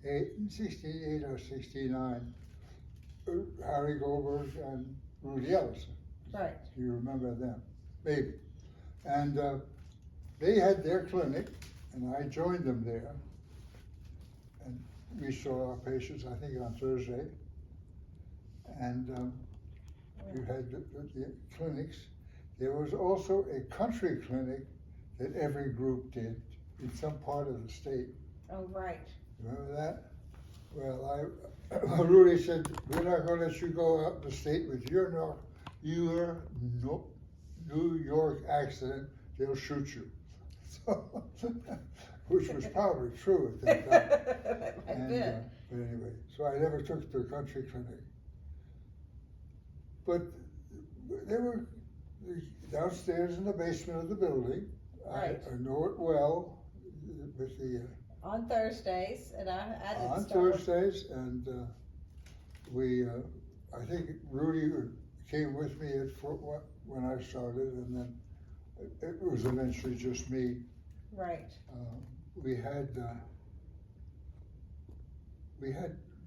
68 or 69, Harry Goldberg and Rudy Ellison. Right. Do you remember them? Maybe. And they had their clinic, and I joined them there. And we saw our patients, I think, on Thursday. And you had the clinics. There was also a country clinic that every group did in some part of the state. Oh, right. Remember that? Well, Rudy said, we're not gonna let you go out in the state with your New York accent, they'll shoot you. So, which was probably true at that time. But anyway, so I never took the country clinic. But they were downstairs in the basement of the building. Right. I know it well with the. On Thursdays, and I didn't On start. Thursdays, and we, I think Rudy came with me when I started, and then it was eventually just me. Right. We had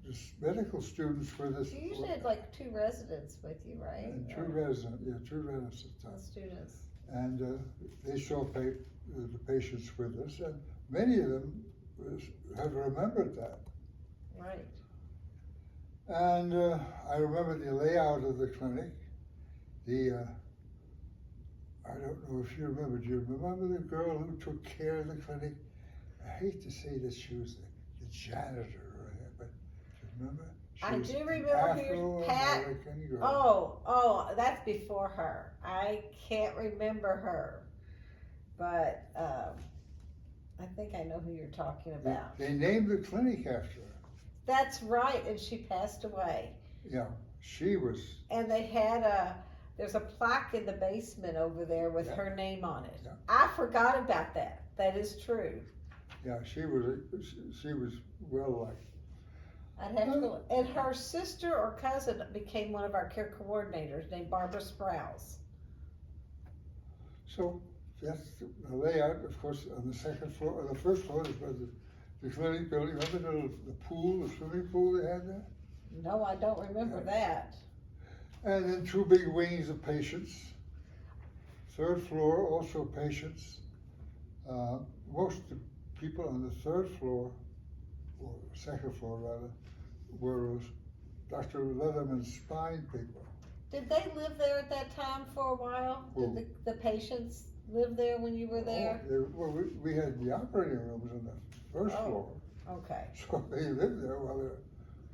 just medical students with us. You usually had like 2 residents with you, right? And 2 residents, two residents at the time. Students. And they saw the patients with us, and many of them have remembered that. Right. And I remember the layout of the clinic. I don't know if you remember, do you remember the girl who took care of the clinic? I hate to say that she was the janitor, but do you remember? I do remember who you're Pat. Oh, that's before her. I can't remember her, but I think I know who you're talking about. They named the clinic after her. That's right, and she passed away. Yeah, she was. And they had there's a plaque in the basement over there with her name on it. Yeah. I forgot about that. That is true. Yeah, she was well liked. I'd have to go. And her sister or cousin became one of our care coordinators, named Barbara Sprouse. So that's the layout. Of course, on the second floor, or the first floor, is the clinic building. Remember the pool, the swimming pool they had there? No, I don't remember that. And then 2 big wings of patients. Third floor, also patients. Most of the people on the third floor, or second floor rather, were Dr. Leatherman's spine people. Did they live there at that time for a while? Did the patients live there when you were there? Well, we had the operating rooms on the first floor. Okay. So they lived there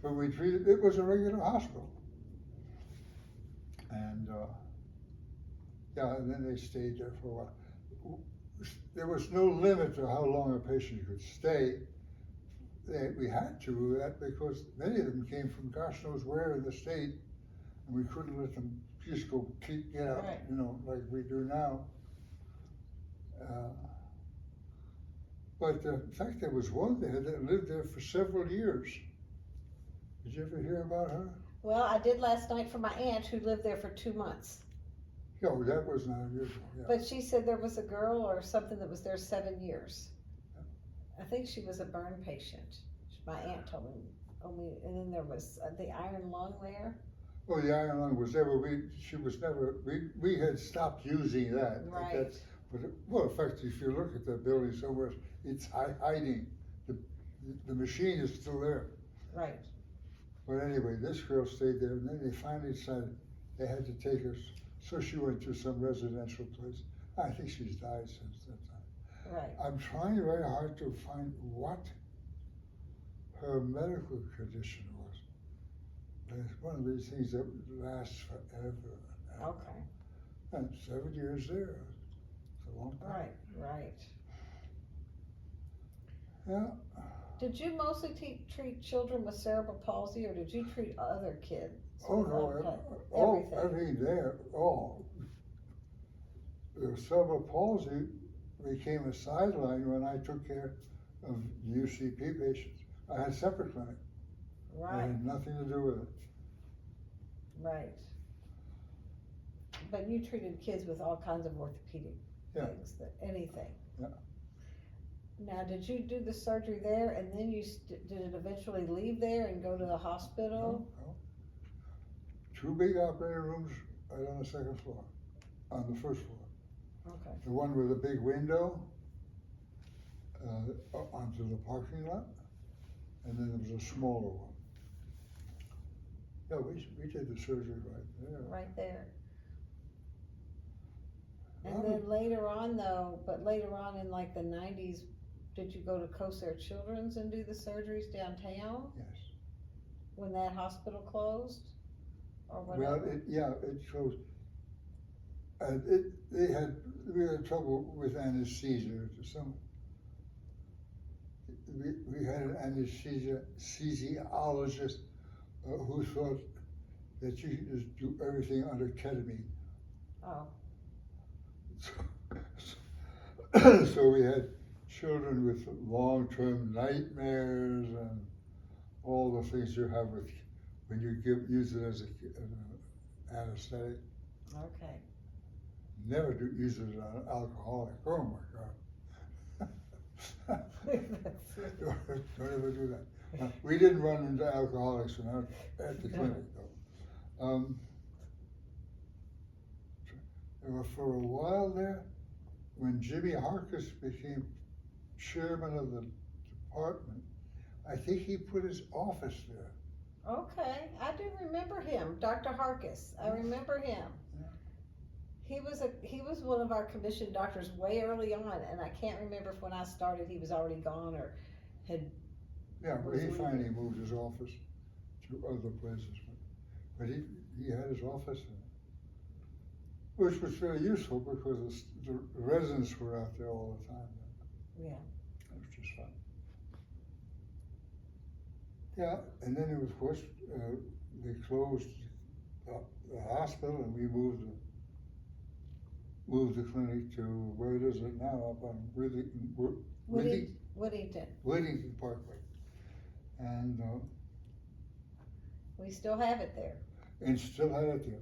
when we treated, it was a regular hospital. And and then they stayed there for a while. There was no limit to how long a patient could stay. We had to that because many of them came from gosh knows where in the state, and we couldn't let them just get out, Right. Like we do now. But in fact, there was one there that lived there for several years. Did you ever hear about her? Well, I did last night for my aunt who lived there for 2 months. No, that was not unusual. Yeah. But she said there was a girl or something that was there 7 years. I think she was a burn patient. My aunt told me. And then there was the iron lung there. Oh, the iron lung was there, but she was never. We had stopped using that. Right. Well, in fact, if you look at that building somewhere, it's hiding. The machine is still there. Right. But anyway, this girl stayed there, and then they finally decided they had to take her, so she went to some residential place. I think she's died since that time. Right. I'm trying very hard to find what her medical condition was. It's one of these things that lasts forever. Okay. And 7 years there, it's a long time. Right. Yeah. Did you mostly treat children with cerebral palsy, or did you treat other kids? Oh no, everything there. The cerebral palsy became a sideline when I took care of UCP patients. I had a separate clinic. Right. It had nothing to do with it. Right. But you treated kids with all kinds of orthopedic things, anything. Yeah. Now, did you do the surgery there and then did it eventually leave there and go to the hospital? No. 2 big operating rooms right on the second floor, on the first floor. Okay. The one with a big window onto the parking lot, and then there was a smaller one. Yeah, we did the surgery right there. Right there. And then later on later on in like the 90s, did you go to Cosair Children's and do the surgeries downtown? Yes. When that hospital closed? Or Well, whatever? it closed. We had trouble with anesthesia. We had an anesthesiologist who thought that you could just do everything under ketamine. Oh. So we had children with long-term nightmares and all the things you have when you use it as an anesthetic. Okay. Never use it on an alcoholic. Oh my God. Don't ever do that. We didn't run into alcoholics at the clinic though. For a while there, when Jimmy Harkis became chairman of the department, I think he put his office there. Okay, I do remember him, Dr. Harkis. I remember him. Yeah. He was one of our commissioned doctors way early on, and I can't remember if when I started he was already gone or had. Yeah, but he finally moved his office to other places. But he had his office there, which was very useful because the residents were out there all the time. Yeah. It was just fun. Yeah, and then of course they closed the hospital, and we moved the clinic to where it is now, up on Whittington Parkway, and we still have it there. And still had it there.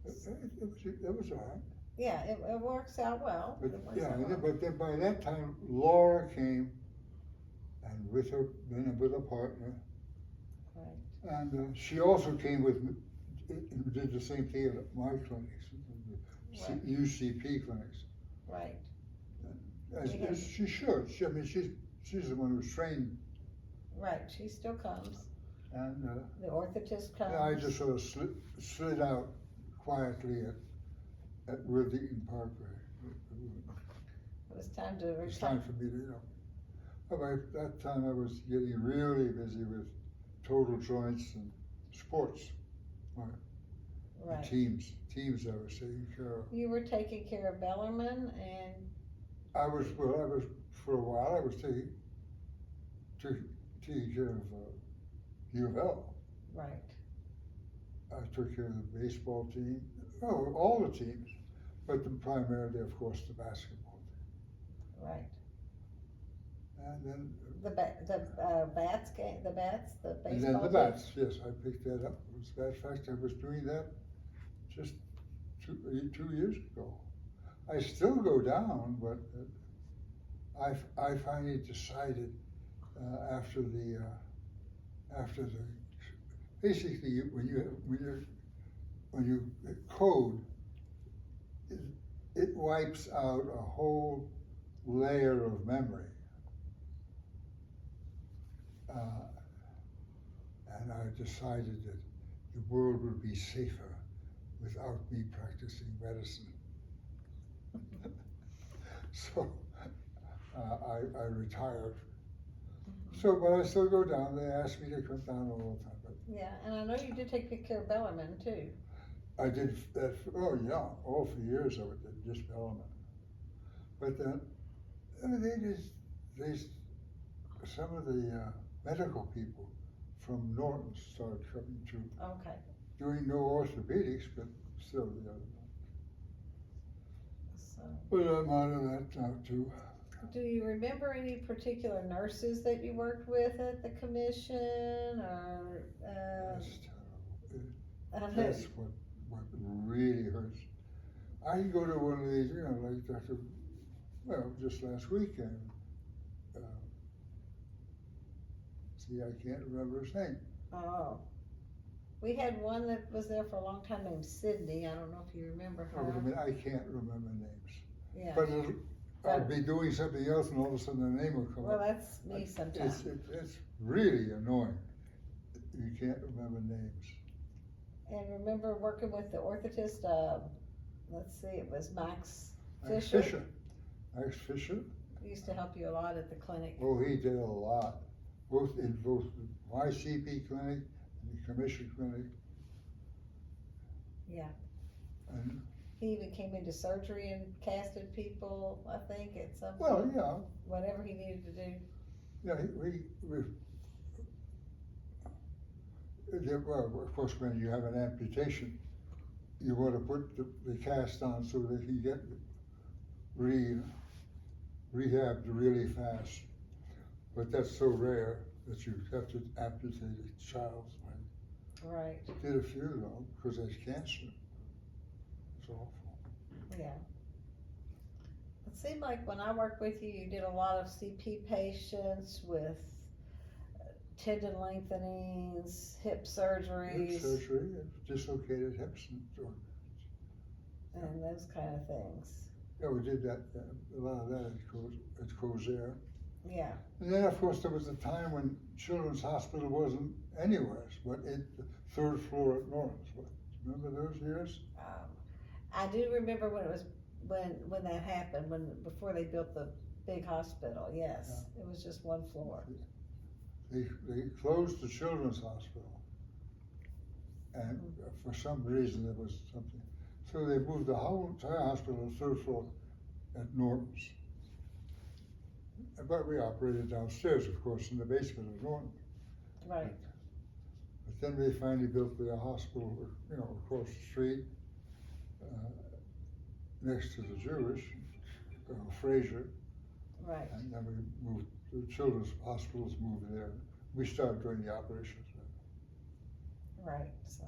It was all right. Yeah, it works out well. But then by that time, Laura came, and with a partner. Right. And she also came with me, and did the same thing at my clinics, the UCP clinics. Right. As she should. She's the one who's trained. Right. She still comes. And the orthotist comes. I just sort of slid out quietly at Worthington Parkway. It was time to retire. It was time for me to, by that time I was getting really busy with total joints and sports. Right. Teams I was taking care of. You were taking care of Bellarmine, and I was for a while I was taking care of U of L. Right. I took care of the baseball team, all the teams, but primarily, of course, the basketball team. Right. And then the baseball. And then the bats, yes, I picked that up. As a matter of fact, I was doing that just 2 years ago. I still go down, but I finally decided after the basically when you code, it wipes out a whole layer of memory. And I decided that the world would be safer without me practicing medicine. So I retired. So, but I still go down. They ask me to come down all the time. But yeah, and I know you did take good care of Bellarmine too. I did that. All for years I did just Bellarmine. But then, some of the medical people from Norton started coming too. Okay. Doing no orthopedics, but still the other one. So. But I'm out of that now too. Do you remember any particular nurses that you worked with at the commission, or? That's terrible. That's what really hurts. I can go to one of these, like Dr. Well, just last weekend. See, I can't remember his name. Oh. We had one that was there for a long time named Sydney. I don't know if you remember Oh, her. I mean, I can't remember names. Yeah. But I'll be doing something else and all of a sudden the name will come Well, up. that's me sometimes. It's really annoying. You can't remember names. And remember working with the orthotist, let's see, it was Max Max Fisher. Fisher. Max Fisher. He used to help you a lot at the clinic. Oh, he did a lot, both my CP clinic and the commission clinic. Yeah. And he even came into surgery and casted people, I think, at some point. well, yeah. Whatever he needed to do. Yeah, well, of course, when you have an amputation, you want to put the cast on so that he get rehabbed really fast. But that's so rare that you have to amputate a child's leg. Right. Did a few though, because there's cancer. It's awful. Yeah. It seemed like when I worked with you, you did a lot of CP patients with tendon lengthenings, hip surgeries. Hip surgery, dislocated hips and those kind of things. Yeah, we did that, a lot of that at Cosair. Yeah. And then, of course, there was a time when Children's Hospital wasn't anywhere, but the third floor at Norton's. Remember those years? I do remember when it was when that happened, before they built the big hospital. Yes, yeah. It was just one floor. They closed the Children's Hospital, and for some reason there was something. So they moved the whole entire hospital to the third floor at Norton's. But we operated downstairs, of course, in the basement of Norton. Right. But then they finally built the hospital, across the street, next to the Jewish, Fraser. Right. And then we moved, the children's hospitals moved there. We started doing the operations there. Right, so.